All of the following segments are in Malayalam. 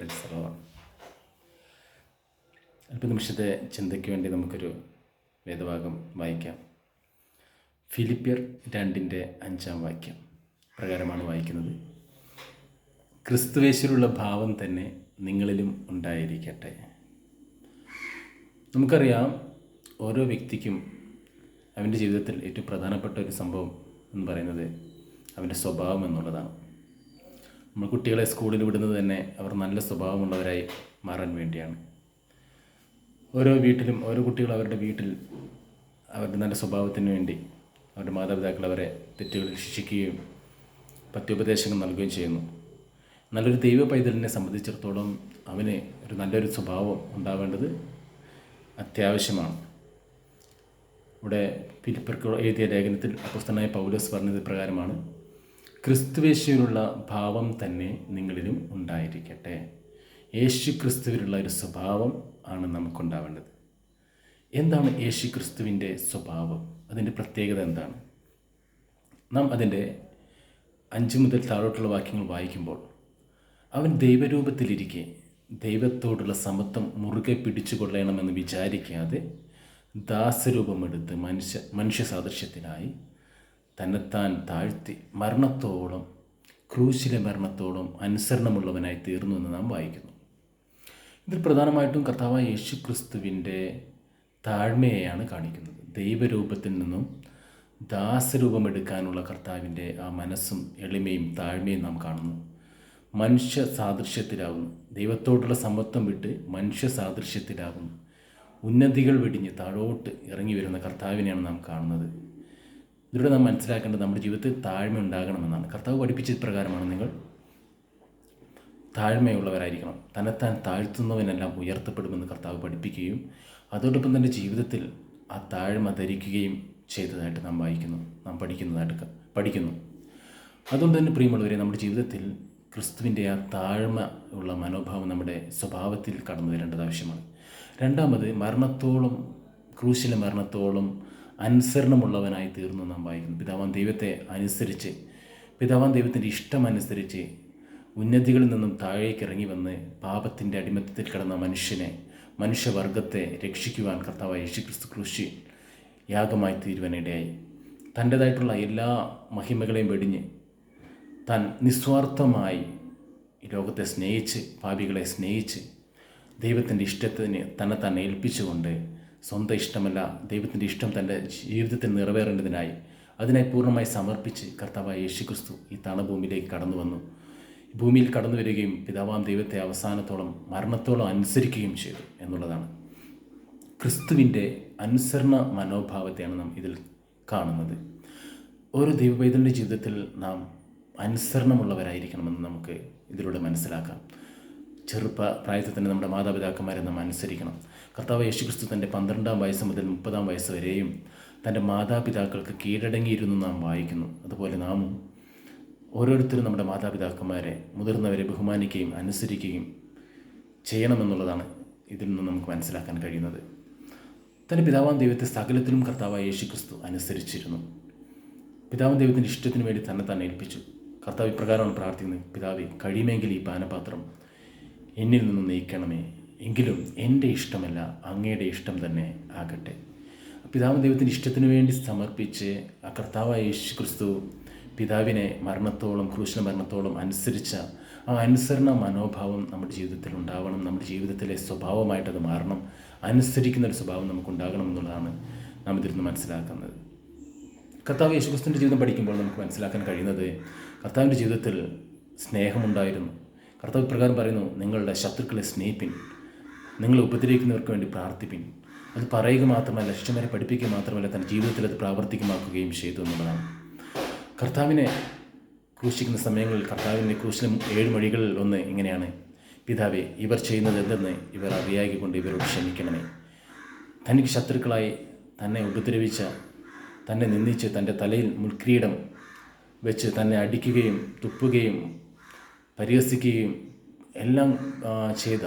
പ്രൈസ്. അല്പനിമിഷത്തെ ചിന്തയ്ക്ക് വേണ്ടി നമുക്കൊരു വേദഭാഗം വായിക്കാം. ഫിലിപ്പിയർ 2:5 പ്രകാരമാണ് വായിക്കുന്നത്. ക്രിസ്തുവേശുവിലുള്ള ഭാവം തന്നെ നിങ്ങളിലും ഉണ്ടായിരിക്കട്ടെ. നമുക്കറിയാം, ഓരോ വ്യക്തിക്കും അവൻ്റെ ജീവിതത്തിൽ ഏറ്റവും പ്രധാനപ്പെട്ട ഒരു സംഭവം എന്ന് പറയുന്നത് അവൻ്റെ സ്വഭാവം എന്നുള്ളതാണ്. നമ്മൾ കുട്ടികളെ സ്കൂളിൽ വിടുന്നത് തന്നെ അവർ നല്ല സ്വഭാവമുള്ളവരായി മാറാൻ വേണ്ടിയാണ്. ഓരോ വീട്ടിലും ഓരോ കുട്ടികൾ അവരുടെ വീട്ടിൽ അവരുടെ നല്ല സ്വഭാവത്തിന് വേണ്ടി അവരുടെ മാതാപിതാക്കൾ അവരെ തെറ്റുകളിൽ ശിക്ഷിക്കുകയും പത്യോപദേശങ്ങൾ നൽകുകയും ചെയ്യുന്നു. നല്ലൊരു ദൈവ പൈതലിനെ സംബന്ധിച്ചിടത്തോളം അവന് ഒരു നല്ലൊരു സ്വഭാവം ഉണ്ടാവേണ്ടത് അത്യാവശ്യമാണ്. ഇവിടെ ഫിലിപ്പിയർക്ക് എഴുതിയ ലേഖനത്തിൽ അപ്പോസ്തലനായ പൗലോസ് പറഞ്ഞത് പ്രകാരമാണ്, ക്രിസ്തുവേശുവിലുള്ള ഭാവം തന്നെ നിങ്ങളിലും ഉണ്ടായിരിക്കട്ടെ. യേശു ക്രിസ്തുവിലുള്ള ഒരു സ്വഭാവം ആണ് നമുക്കുണ്ടാവേണ്ടത്. എന്താണ് യേശു ക്രിസ്തുവിൻ്റെ സ്വഭാവം? അതിൻ്റെ പ്രത്യേകത എന്താണ്? നാം അതിൻ്റെ 5 മുതൽ താഴോട്ടുള്ള വാക്യങ്ങൾ വായിക്കുമ്പോൾ, അവൻ ദൈവരൂപത്തിലിരിക്കെ ദൈവത്തോടുള്ള സമത്വം മുറുകെ പിടിച്ചു കൊള്ളണമെന്ന് വിചാരിക്കാതെ ദാസരൂപമെടുത്ത് മനുഷ്യ സാദൃശ്യത്തിനായി തന്നെത്താൻ താഴ്ത്തി മരണത്തോളം, ക്രൂശിലെ മരണത്തോളം അനുസരണമുള്ളവനായി തീർന്നു എന്ന് നാം വായിക്കുന്നു. ഇതിൽ പ്രധാനമായിട്ടും കർത്താവായ യേശു ക്രിസ്തുവിൻ്റെ താഴ്മയെയാണ് കാണിക്കുന്നത്. ദൈവരൂപത്തിൽ നിന്നും ദാസരൂപമെടുക്കാനുള്ള കർത്താവിൻ്റെ ആ മനസ്സും എളിമയും താഴ്മയും നാം കാണുന്നു. മനുഷ്യ സാദൃശ്യത്തിലാകുന്നു. ദൈവത്തോടുള്ള സമത്വം വിട്ട് മനുഷ്യ സാദൃശ്യത്തിലാകുന്നു. ഉന്നതികൾ വെടിഞ്ഞ് താഴോട്ട് ഇറങ്ങി വരുന്ന കർത്താവിനെയാണ് നാം കാണുന്നത്. ഇതിലൂടെ നാം മനസ്സിലാക്കേണ്ടത് നമ്മുടെ ജീവിതത്തിൽ താഴ്മ ഉണ്ടാകണമെന്നാണ്. കർത്താവ് പഠിപ്പിച്ച പ്രകാരമാണ്, നിങ്ങൾ താഴ്മയുള്ളവരായിരിക്കണം, തന്നെത്താൻ താഴ്ത്തുന്നവനെല്ലാം ഉയർത്തപ്പെടുമെന്ന് കർത്താവ് പഠിപ്പിക്കുകയും അതോടൊപ്പം തന്നെ ജീവിതത്തിൽ ആ താഴ്മ ധരിക്കുകയും ചെയ്തതായിട്ട് നാം വായിക്കുന്നു, നാം പഠിക്കുന്നു. അതുകൊണ്ട് തന്നെ പ്രിയമുള്ളവരെ, നമ്മുടെ ജീവിതത്തിൽ ക്രിസ്തുവിൻ്റെ ആ താഴ്മ ഉള്ള മനോഭാവം നമ്മുടെ സ്വഭാവത്തിൽ കടന്നു വരേണ്ടത് ആവശ്യമാണ്. രണ്ടാമത്, മരണത്തോളം, ക്രൂശിലെ മരണത്തോളം അനുസരണമുള്ളവനായി തീർന്നു നാം വായിക്കുന്നു. പിതാവാൻ ദൈവത്തെ അനുസരിച്ച്, പിതാവാൻ ദൈവത്തിൻ്റെ ഇഷ്ടമനുസരിച്ച് ഉന്നതികളിൽ നിന്നും താഴേക്ക് ഇറങ്ങി വന്ന് പാപത്തിൻ്റെ അടിമത്തത്തിൽ കിടന്ന മനുഷ്യവർഗത്തെ രക്ഷിക്കുവാൻ കർത്താവായ യേശുക്രിസ്തു ക്രൂശിൽ യാഗമായി തീരുവാനിടയായി. തൻ്റേതായിട്ടുള്ള എല്ലാ മഹിമകളെയും വെടിഞ്ഞ് താൻ നിസ്വാർത്ഥമായി ഈ ലോകത്തെ സ്നേഹിച്ച്, പാപികളെ സ്നേഹിച്ച്, ദൈവത്തിൻ്റെ ഇഷ്ടത്തിന് തന്നെ ഏൽപ്പിച്ചുകൊണ്ട്, സ്വന്തം ഇഷ്ടമല്ല ദൈവത്തിൻ്റെ ഇഷ്ടം തൻ്റെ ജീവിതത്തിൽ നിറവേറേണ്ടതിനായി അതിനെ പൂർണ്ണമായി സമർപ്പിച്ച് കർത്താവായ യേശുക്രിസ്തു ഈ താണഭൂമിയിലേക്ക് കടന്നു വന്നു. ഭൂമിയിൽ കടന്നു വരികയും പിതാവാം ദൈവത്തെ അവസാനത്തോളം, മരണത്തോളം അനുസരിക്കുകയും ചെയ്തു എന്നുള്ളതാണ്. ക്രിസ്തുവിൻ്റെ അനുസരണ മനോഭാവത്തെയാണ് നാം ഇതിൽ കാണുന്നത്. ഓരോ ദൈവപൈതലിൻ്റെ ജീവിതത്തിൽ നാം അനുസരണമുള്ളവരായിരിക്കണമെന്ന് നമുക്ക് ഇതിലൂടെ മനസ്സിലാക്കാം. പ്രായത്തിൽ തന്നെ നമ്മുടെ മാതാപിതാക്കന്മാരെ നാം അനുസരിക്കണം. കർത്താവ് യേശുക്രിസ്തു തൻ്റെ 12-ാം വയസ്സ് മുതൽ 30-ാം വയസ്സ് വരെയും തൻ്റെ മാതാപിതാക്കൾക്ക് കീഴടങ്ങിയിരുന്നു നാം വായിക്കുന്നു. അതുപോലെ നാമും ഓരോരുത്തരും നമ്മുടെ മാതാപിതാക്കന്മാരെ, മുതിർന്നവരെ ബഹുമാനിക്കുകയും അനുസരിക്കുകയും ചെയ്യണമെന്നുള്ളതാണ് ഇതിൽ നിന്ന് നമുക്ക് മനസ്സിലാക്കാൻ കഴിയുന്നത്. തൻ്റെ പിതാവാം ദൈവത്തെ സകലത്തിലും കർത്താവായ യേശുക്രിസ്തു അനുസരിച്ചിരുന്നു. പിതാവാം ദൈവത്തിൻ്റെ ഇഷ്ടത്തിന് വേണ്ടി തന്നെ ഏൽപ്പിച്ചു. കർത്താവ് ഇപ്രകാരമാണ് പ്രാർത്ഥിക്കുന്നത്, പിതാവേ, കഴിയുമെങ്കിൽ ഈ പാനപാത്രം എന്നിൽ നിന്നും നീക്കണമേ, എങ്കിലും എൻ്റെ ഇഷ്ടമല്ല അങ്ങയുടെ ഇഷ്ടം തന്നെ ആകട്ടെ. പിതാവാം ദൈവത്തിൻ്റെ ഇഷ്ടത്തിന് വേണ്ടി സമർപ്പിച്ച് ആ കർത്താവായ യേശുക്രിസ്തു പിതാവിനെ മരണത്തോളം, ക്രൂശിലെ മരണത്തോളം അനുസരിച്ച ആ അനുസരണ മനോഭാവം നമ്മുടെ ജീവിതത്തിൽ ഉണ്ടാവണം. നമ്മുടെ ജീവിതത്തിലെ സ്വഭാവമായിട്ടത് മാറണം. അനുസരിക്കുന്നൊരു സ്വഭാവം നമുക്കുണ്ടാകണം എന്നുള്ളതാണ് നാം ഇതിൽ നിന്ന് മനസ്സിലാക്കുന്നത്. കർത്താവ് യേശുക്രിസ്തുവിൻ്റെ ജീവിതം പഠിക്കുമ്പോൾ നമുക്ക് മനസ്സിലാക്കാൻ കഴിയുന്നത്, കർത്താവിൻ്റെ ജീവിതത്തിൽ സ്നേഹമുണ്ടായിരുന്നു. കർത്താവ് പ്രകാരം പറയുന്നു, നിങ്ങളുടെ ശത്രുക്കളെ സ്നേഹിപ്പിൻ, നിങ്ങളെ ഉപദ്രവിക്കുന്നവർക്ക് വേണ്ടി പ്രാർത്ഥിപ്പിൻ. അത് പറയുക മാത്രമല്ല, ശിഷ്യന്മാരെ പഠിപ്പിക്കുക മാത്രമല്ല, തൻ്റെ ജീവിതത്തിൽ അത് പ്രാവർത്തികമാക്കുകയും ചെയ്തു എന്നുള്ളതാണ്. കർത്താവിനെ ക്രൂശിക്കുന്ന സമയങ്ങളിൽ കർത്താവിൻ്റെ ക്രൂശിലെ 7 മൊഴികളിൽ ഒന്ന് ഇങ്ങനെയാണ്, പിതാവേ, ഇവർ ചെയ്യുന്നത് എന്തെന്ന് ഇവർ അറിയാകിക്കൊണ്ട് ഇവരോട് ക്ഷമിക്കണമേ. തനിക്ക് ശത്രുക്കളായി തന്നെ ഉപദ്രവിച്ച, തന്നെ നിന്ദിച്ച്, തൻ്റെ തലയിൽ മുൾക്കിരീടം വെച്ച് തന്നെ അടിക്കുകയും തുപ്പുകയും പരിഹസിക്കുകയും എല്ലാം ചെയ്ത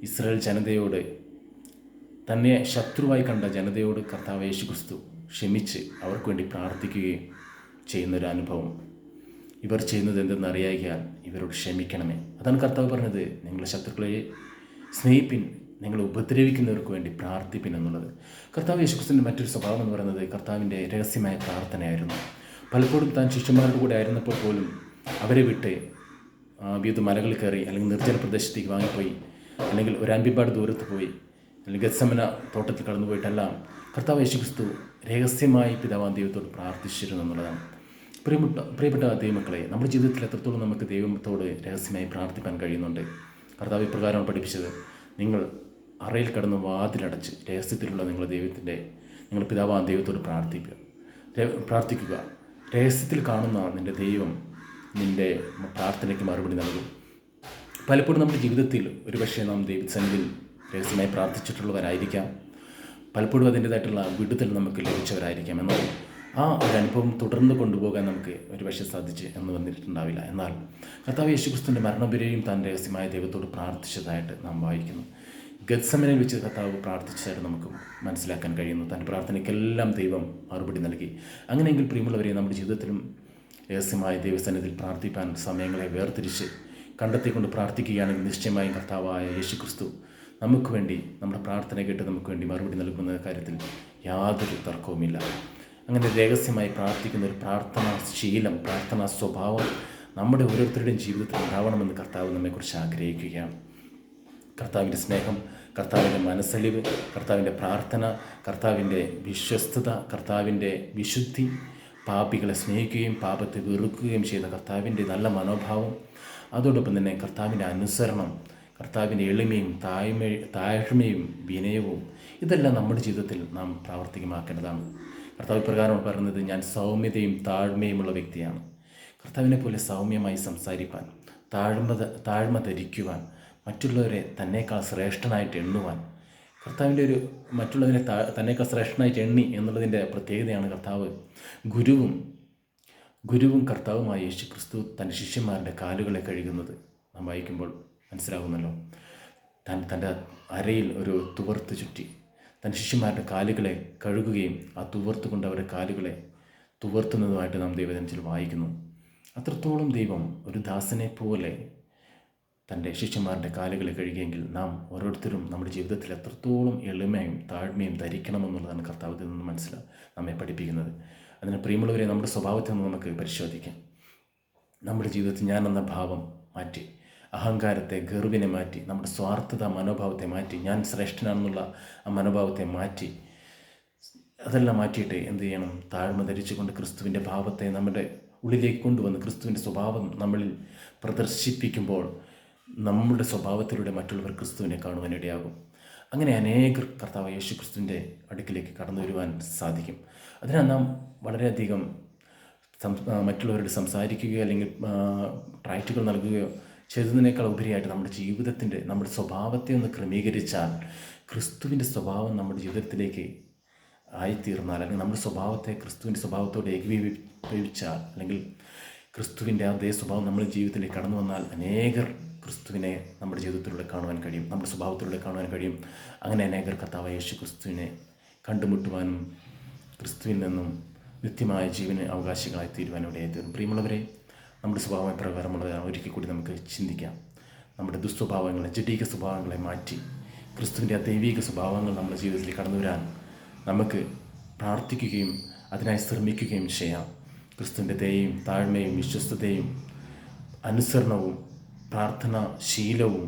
ഇസ്രായേൽ ജനതയോട്, തന്നെ ശത്രുവായി കണ്ട ജനതയോട് കർത്താവ് യേശുക്രിസ്തു ക്ഷമിച്ച് അവർക്ക് വേണ്ടി പ്രാർത്ഥിക്കുകയും ചെയ്യുന്നൊരു അനുഭവം. ഇവർ ചെയ്യുന്നത് എന്തെന്ന് അറിയാകിയാൽ ഇവരോട് ക്ഷമിക്കണമേ. അതാണ് കർത്താവ് പറഞ്ഞത്, നിങ്ങളുടെ ശത്രുക്കളെ സ്നേഹിപ്പിൻ, നിങ്ങളെ ഉപദ്രവിക്കുന്നവർക്ക് വേണ്ടി പ്രാർത്ഥിപ്പിൻ എന്നുള്ളത്. കർത്താവ് യേശുക്രിസ്തുവിൻ്റെ മറ്റൊരു സ്വഭാവം എന്ന് പറയുന്നത് കർത്താവിൻ്റെ രഹസ്യമായ പ്രാർത്ഥനയായിരുന്നു. പലപ്പോഴും താൻ ശിഷ്യന്മാരുടെ കൂടെ ആയിരുന്നപ്പോൾ പോലും അവരെ വിട്ട് വിവിധ മലകളിൽ കയറി, അല്ലെങ്കിൽ നിർജ്ജന പ്രദേശത്തേക്ക് വാങ്ങിപ്പോയി, അല്ലെങ്കിൽ ഒരു അൻപിപ്പാട് ദൂരത്ത് പോയി, അല്ലെങ്കിൽ ഗത്സമന തോട്ടത്തിൽ കടന്നുപോയിട്ടെല്ലാം കർത്താവ് യേശുക്രിസ്തു രഹസ്യമായി പിതാവാൻ ദൈവത്തോട് പ്രാർത്ഥിച്ചിരുന്നു എന്നുള്ളതാണ്. പ്രിയപ്പെട്ട ദൈവമക്കളെ, നമ്മുടെ ജീവിതത്തിൽ എത്രത്തോളം നമുക്ക് ദൈവത്തോട് രഹസ്യമായി പ്രാർത്ഥിക്കാൻ കഴിയുന്നുണ്ട്? കർത്താവ് ഇപ്രകാരമാണ് പഠിപ്പിച്ചത്, നിങ്ങൾ അറയിൽ കടന്ന് വാതിലടച്ച് രഹസ്യത്തിലുള്ള നിങ്ങൾ പിതാവാൻ ദൈവത്തോട് പ്രാർത്ഥിക്കുക. രഹസ്യത്തിൽ കാണുന്ന നിൻ്റെ ദൈവം നിൻ്റെ പ്രാർത്ഥനയ്ക്ക് മറുപടി നൽകും. പലപ്പോഴും നമ്മുടെ ജീവിതത്തിൽ ഒരുപക്ഷെ നാം ദൈവസന്നിധിയിൽ രഹസ്യമായി പ്രാർത്ഥിച്ചിട്ടുള്ളവരായിരിക്കാം. പലപ്പോഴും അതിൻ്റേതായിട്ടുള്ള വിടുതൽ നമുക്ക് ലഭിച്ചവരായിരിക്കാം. എന്നാൽ ആ ഒരു അനുഭവം തുടർന്ന് കൊണ്ടുപോകാൻ നമുക്ക് ഒരുപക്ഷെ സാധിച്ച് എന്ന് വന്നിട്ടുണ്ടാവില്ല. എന്നാൽ കർത്താവ് യേശുക്രിസ്തുവിൻ്റെ മരണം വരെയും താൻ രഹസ്യമായ ദൈവത്തോട് പ്രാർത്ഥിച്ചതായിട്ട് നാം വായിക്കുന്നു. ഗത്സമനയിൽ വെച്ച് കർത്താവ് പ്രാർത്ഥിച്ചതായിട്ട് നമുക്ക് മനസ്സിലാക്കാൻ കഴിയുന്നു. തൻ്റെ പ്രാർത്ഥനയ്ക്കെല്ലാം ദൈവം മറുപടി നൽകി. അങ്ങനെയെങ്കിൽ പ്രിയമുള്ളവരെ, നമ്മുടെ ജീവിതത്തിലും രഹസ്യമായ ദൈവസന്നിധിയിൽ പ്രാർത്ഥിപ്പാൻ സമയങ്ങളെ വേർതിരിച്ച് കണ്ടെത്തിക്കൊണ്ട് പ്രാർത്ഥിക്കുകയാണെങ്കിൽ നിശ്ചയമായും കർത്താവായ യേശുക്രിസ്തു നമുക്ക് വേണ്ടി, നമ്മുടെ പ്രാർത്ഥന കേട്ട് നമുക്ക് വേണ്ടി മറുപടി നൽകുന്ന കാര്യത്തിൽ യാതൊരു തർക്കവുമില്ല. അങ്ങനെ രഹസ്യമായി പ്രാർത്ഥിക്കുന്ന ഒരു പ്രാർത്ഥനാ ശീലം, പ്രാർത്ഥനാ സ്വഭാവം നമ്മുടെ ഓരോരുത്തരുടെയും ജീവിതത്തിൽ ഉണ്ടാവണമെന്ന് കർത്താവ് നമ്മെക്കുറിച്ച് ആഗ്രഹിക്കുകയാണ്. കർത്താവിൻ്റെ സ്നേഹം, കർത്താവിൻ്റെ മനസ്സലിവ്, കർത്താവിൻ്റെ പ്രാർത്ഥന, കർത്താവിൻ്റെ വിശ്വസ്തത, കർത്താവിൻ്റെ വിശുദ്ധി, പാപികളെ സ്നേഹിക്കുകയും പാപത്തെ വെറുക്കുകയും ചെയ്യുന്ന കർത്താവിൻ്റെ നല്ല മനോഭാവം, അതോടൊപ്പം തന്നെ കർത്താവിൻ്റെ അനുസരണം, കർത്താവിൻ്റെ എളിമയും താഴ്മയും വിനയവും, ഇതെല്ലാം നമ്മുടെ ജീവിതത്തിൽ നാം പ്രാവർത്തികമാക്കേണ്ടതാണ്. കർത്താവ് പ്രകാരം പറയുന്നത്, ഞാൻ സൗമ്യതയും താഴ്മയുമുള്ള വ്യക്തിയാണ്. കർത്താവിനെ പോലെ സൗമ്യമായി സംസാരിപ്പാൻ, താഴ്മ ധരിക്കുവാൻ, മറ്റുള്ളവരെ തന്നേക്കാൾ ശ്രേഷ്ഠനായിട്ട് എണ്ണുവാൻ, കർത്താവിൻ്റെ മറ്റുള്ളവരെ തന്നേക്കാൾ ശ്രേഷ്ഠനായിട്ട് എണ്ണി എന്നുള്ളതിൻ്റെ പ്രത്യേകതയാണ് കർത്താവ് ഗുരുവും കർത്താവുമായ യേശുക്രിസ്തു തൻ്റെ ശിഷ്യന്മാരുടെ കാലുകളെ കഴുകുന്നത് നാം വായിക്കുമ്പോൾ മനസ്സിലാകുന്നല്ലോ. തൻ്റെ അരയിൽ ഒരു തുവർത്ത് ചുറ്റി തൻ്റെ ശിഷ്യന്മാരുടെ കാലുകളെ കഴുകുകയും ആ തുവർത്ത് കൊണ്ട് അവരുടെ കാലുകളെ തുവർത്തുന്നതുമായിട്ട് നാം ദൈവവചനത്തിൽ വായിക്കുന്നു. അത്രത്തോളം ദൈവം ഒരു ദാസനെ പോലെ തൻ്റെ ശിഷ്യന്മാരുടെ കാലുകളെ കഴുകിയെങ്കിൽ നാം ഓരോരുത്തരും നമ്മുടെ ജീവിതത്തിൽ എത്രത്തോളം എളിമയും താഴ്മയും ധരിക്കണമെന്നുള്ളതാണ് കർത്താവിൽ നിന്ന് നമ്മെ പഠിപ്പിക്കുന്നത്. അതിന് പ്രിയമുള്ളവരെ, നമ്മുടെ സ്വഭാവത്തെ നിന്ന് നമുക്ക് പരിശോധിക്കാം. നമ്മുടെ ജീവിതത്തിൽ ഞാൻ എന്ന ഭാവം മാറ്റി, അഹങ്കാരത്തെ, ഗർവിനെ മാറ്റി, നമ്മുടെ സ്വാർത്ഥത മനോഭാവത്തെ മാറ്റി, ഞാൻ ശ്രേഷ്ഠനാണെന്നുള്ള ആ മനോഭാവത്തെ മാറ്റി, അതെല്ലാം മാറ്റിയിട്ട് എന്ത് ചെയ്യണം? താഴ്മ ധരിച്ചുകൊണ്ട് ക്രിസ്തുവിൻ്റെ ഭാവത്തെ നമ്മുടെ ഉള്ളിലേക്ക് കൊണ്ടുവന്ന് ക്രിസ്തുവിൻ്റെ സ്വഭാവം നമ്മളിൽ പ്രദർശിപ്പിക്കുമ്പോൾ നമ്മുടെ സ്വഭാവത്തിലൂടെ മറ്റുള്ളവർ ക്രിസ്തുവിനെ കാണുവാനിടയാകും. അങ്ങനെ അനേകർ കർത്താവ് യേശു ക്രിസ്തുവിൻ്റെ അടുക്കിലേക്ക് കടന്നു വരുവാൻ സാധിക്കും. അതിനാൽ നാം വളരെയധികം മറ്റുള്ളവരോട് സംസാരിക്കുകയോ അല്ലെങ്കിൽ ട്രാക്റ്റുകൾ നൽകുകയോ ചെയ്തതിനേക്കാൾ ഉപരിയായിട്ട് നമ്മുടെ സ്വഭാവത്തെ ഒന്ന് ക്രമീകരിച്ചാൽ, ക്രിസ്തുവിൻ്റെ സ്വഭാവം നമ്മുടെ ജീവിതത്തിലേക്ക് ആയിത്തീർന്നാൽ, അല്ലെങ്കിൽ നമ്മുടെ സ്വഭാവത്തെ ക്രിസ്തുവിൻ്റെ സ്വഭാവത്തോട് ഏകീഭവിച്ചാൽ, അല്ലെങ്കിൽ ക്രിസ്തുവിൻ്റെ അതേ സ്വഭാവം നമ്മുടെ ജീവിതത്തിലേക്ക് കടന്നു വന്നാൽ അനേകർ ക്രിസ്തുവിനെ നമ്മുടെ ജീവിതത്തിലൂടെ കാണുവാൻ കഴിയും, നമ്മുടെ സ്വഭാവത്തിലൂടെ കാണുവാൻ കഴിയും. അങ്ങനെ അനേകർ കർത്താവായ യേശു ക്രിസ്തുവിനെ കണ്ടുമുട്ടുവാനും ക്രിസ്തുവിൽ നിന്നും നിത്യമായ ജീവന് അവകാശികളായി തീരുവാനും ഇടയായിത്തീരും. പ്രിയമുള്ളവരെ, നമ്മുടെ സ്വഭാവം എപ്രകാരമുള്ളതാണ് ഒരിക്കൽ കൂടി നമുക്ക് ചിന്തിക്കാം. നമ്മുടെ ദുസ്വഭാവങ്ങളെ, ജഡീക സ്വഭാവങ്ങളെ മാറ്റി ക്രിസ്തുവിൻ്റെ ആ ദൈവിക സ്വഭാവങ്ങൾ നമ്മുടെ ജീവിതത്തിൽ കടന്നു വരാൻ നമുക്ക് പ്രാർത്ഥിക്കുകയും അതിനായി ശ്രമിക്കുകയും ചെയ്യാം. ക്രിസ്തുവിൻ്റെ ദയയും താഴ്മയും വിശ്വസ്തതയും അനുസരണവും പ്രാർത്ഥനാശീലവും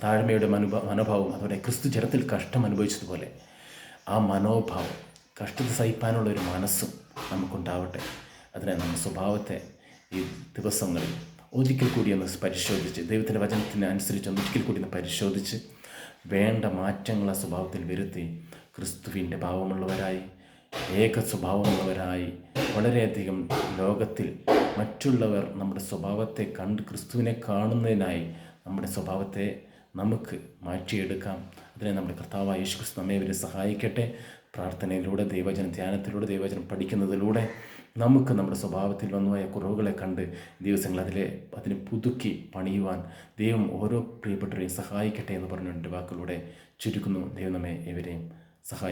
താഴ്മയുടെ മനോഭാവവും, അതുപോലെ ക്രിസ്തു ജലത്തിൽ കഷ്ടം അനുഭവിച്ചതുപോലെ ആ മനോഭാവം, കഷ്ടത സഹിപ്പാനുള്ള ഒരു മനസ്സും നമുക്കുണ്ടാവട്ടെ. അതിനെ നമ്മുടെ സ്വഭാവത്തെ ഈ ദിവസങ്ങളിൽ ഒരിക്കൽ കൂടി ഒന്ന് പരിശോധിച്ച്, ദൈവത്തിൻ്റെ വചനത്തിന് അനുസരിച്ച് ഒരിക്കൽ കൂടി ഒന്ന് പരിശോധിച്ച് വേണ്ട മാറ്റങ്ങൾ ആ സ്വഭാവത്തിൽ വരുത്തി ക്രിസ്തുവിൻ്റെ ഭാവമുള്ളവരായി, ഏക സ്വഭാവമുള്ളവരായി, വളരെയധികം ലോകത്തിൽ മറ്റുള്ളവർ നമ്മുടെ സ്വഭാവത്തെ ക്രിസ്തുവിനെ കാണുന്നതിനായി നമ്മുടെ സ്വഭാവത്തെ നമുക്ക് മാറ്റിയെടുക്കാം. അതിനെ നമ്മുടെ കർത്താവായ യേശു ക്രിസ്തു നമ്മെ ഇവരെ സഹായിക്കട്ടെ. പ്രാർത്ഥനയിലൂടെ, ദൈവവചന ധ്യാനത്തിലൂടെ, ദൈവവചനം പഠിക്കുന്നതിലൂടെ നമുക്ക് നമ്മുടെ സ്വഭാവത്തിൽ വന്നുപോയ കുറവുകളെ കണ്ട് ദിവസങ്ങൾ അതിനെ പുതുക്കി പണിയുവാൻ ദൈവം ഓരോ പ്രിയപ്പെട്ടവരെയും സഹായിക്കട്ടെ എന്ന് പറഞ്ഞുകൊണ്ട് വാക്കുകളിലൂടെ ചുരുക്കുന്നു. ദൈവം നമ്മെ ഇവരെയും സഹായിക്കും.